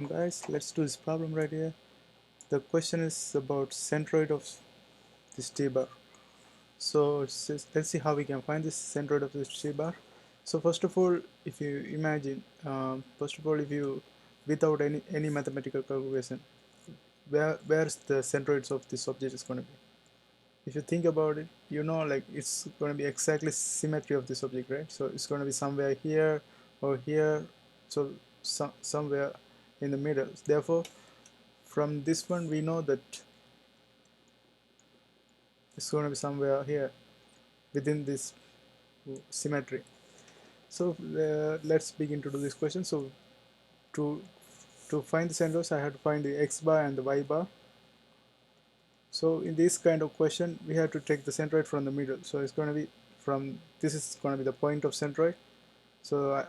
Guys, let's do this problem right here. The question is about centroid of this T-bar. So let's see how we can find this centroid of this T-bar. So first of all, if you imagine, if you without any mathematical calculation, where's the centroids of this object is going to be? If you think about it, you know, like it's going to be exactly symmetry of this object, right? So it's going to be somewhere here or here, so somewhere in the middle. Therefore, from this one we know that it's going to be somewhere here within this symmetry. So let's begin to do this question. So to find the centers, I had to find the x bar and the y bar. So in this kind of question, we have to take the centroid from the middle. So it's going to be from, this is going to be the point of centroid. So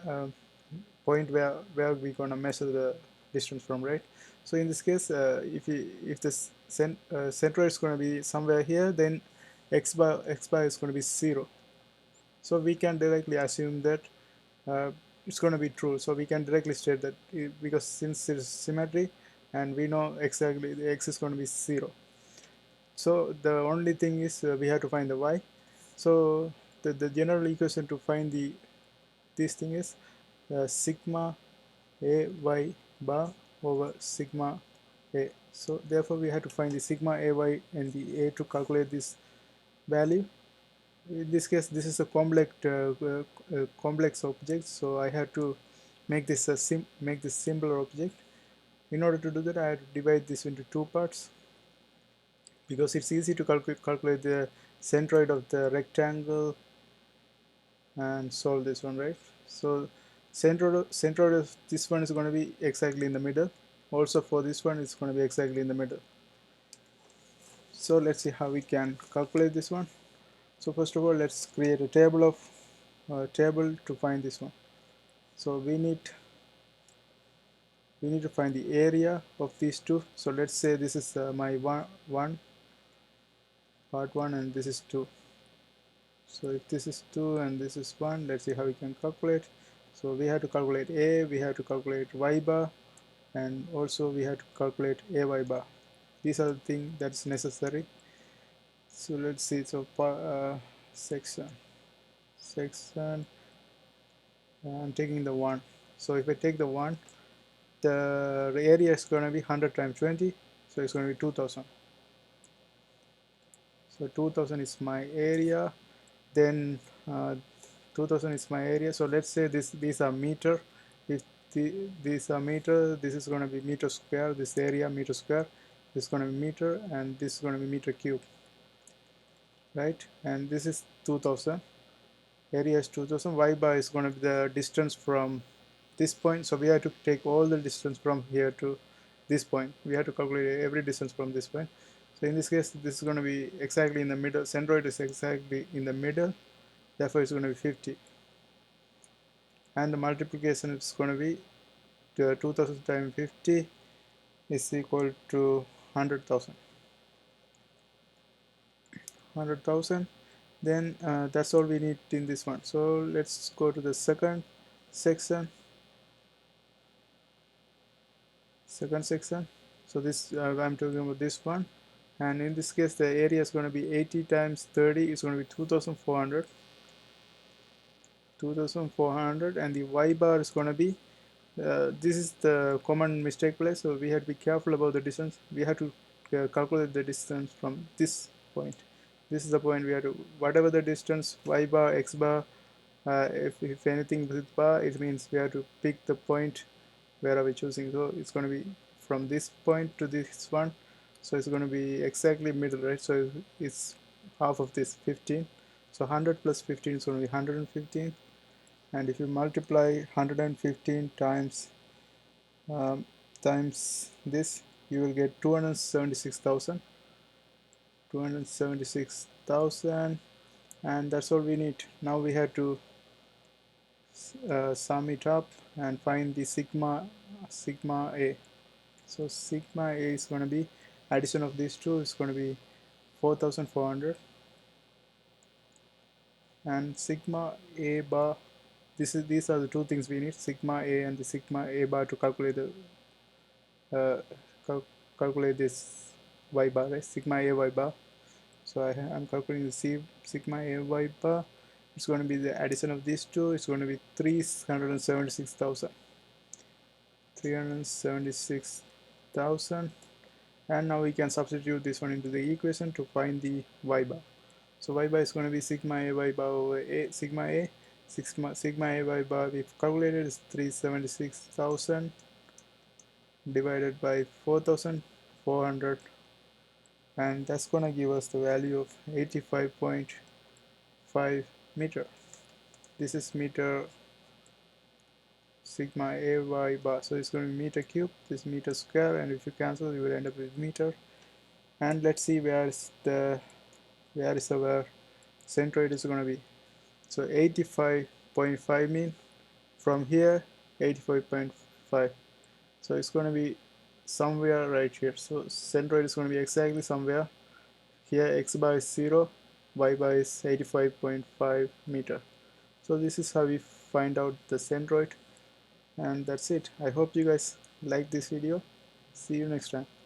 point where we're going to measure the distance from, right? So in this case, if this centroid is going to be somewhere here, then x bar is going to be 0. So we can directly assume that it's going to be true. So we can directly state that because since it's symmetry and we know exactly the x is going to be 0. So the only thing is we have to find the y. So the general equation to find this thing is sigma a y bar over sigma a. So therefore we have to find the sigma a y and the a to calculate this value. In this case, this is a complex object, so I have to make this simpler object. In order to do that, I have to divide this into two parts because it's easy to calculate the centroid of the rectangle and solve this one, right? So centroid of this one is going to be exactly in the middle. Also for this one, it's going to be exactly in the middle. So let's see how we can calculate this one. So first of all, let's create a table to find this one. So we need to find the area of these two. So let's say this is my part 1 and this is 2. So if this is 2 and this is 1, let's see how we can calculate. So we have to calculate a, we have to calculate y bar, and also we have to calculate ay bar. These are the things that's necessary. So let's see. So section I'm taking the 1. So if I take the 1, the area is going to be 100 times 20, so it's going to be 2000. So 2000 is my area. Then 2000 is my area. So let's say these are meter. If these are meter, this is going to be meter square. This area meter square. This is going to be meter, and this is going to be meter cube, right? And this is 2000. Area is 2000. Y bar is going to be the distance from this point. So we have to take all the distance from here to this point. We have to calculate every distance from this point. So in this case, this is going to be exactly in the middle. Centroid is exactly in the middle. Therefore, it's going to be 50. And the multiplication is going to be 2000 times 50 is equal to 100,000. 100,000. Then that's all we need in this one. So let's go to the second section. So this I'm talking about this one, and in this case the area is going to be 80 times 30 is going to be 2400, and the y bar is going to be this is the common mistake place, so we have to be careful about the distance. We have to calculate the distance from this point. This is the point we have to, whatever the distance, y bar, x bar, if anything with bar, it means we have to pick the point where are we choosing. So it's going to be from this point to this one, so it's going to be exactly middle, right? So it's half of this 15, so 100 plus 15 is going to be 115, and if you multiply 115 um, times this, you will get 276,000, and that's all we need. Now we have to sum it up and find the sigma a. So sigma a is going to be addition of these two is going to be 4400, and sigma a bar, these are the two things we need, sigma a and the sigma a bar, to calculate the uh, cal calculate this y bar, right? Sigma a y bar. So I'm calculating the sigma a y bar. It's going to be the addition of these two. It's going to be 376,000. And now we can substitute this one into the equation to find the y bar. So y bar is going to be sigma a y bar over a sigma a y bar we've calculated is 376,000 divided by 4,400, and that's going to give us the value of 85.5 meter. This is meter sigma a y bar, so it's going to be meter cube, this meter square, and if you cancel you will end up with meter. And let's see where is our centroid is going to be. So 85.5 mean from here 85.5, so it's going to be somewhere right here. So centroid is going to be exactly somewhere here. X bar is 0, y bar is 85.5 meter. So this is how we find out the centroid, and that's it. I hope you guys like this video. See you next time.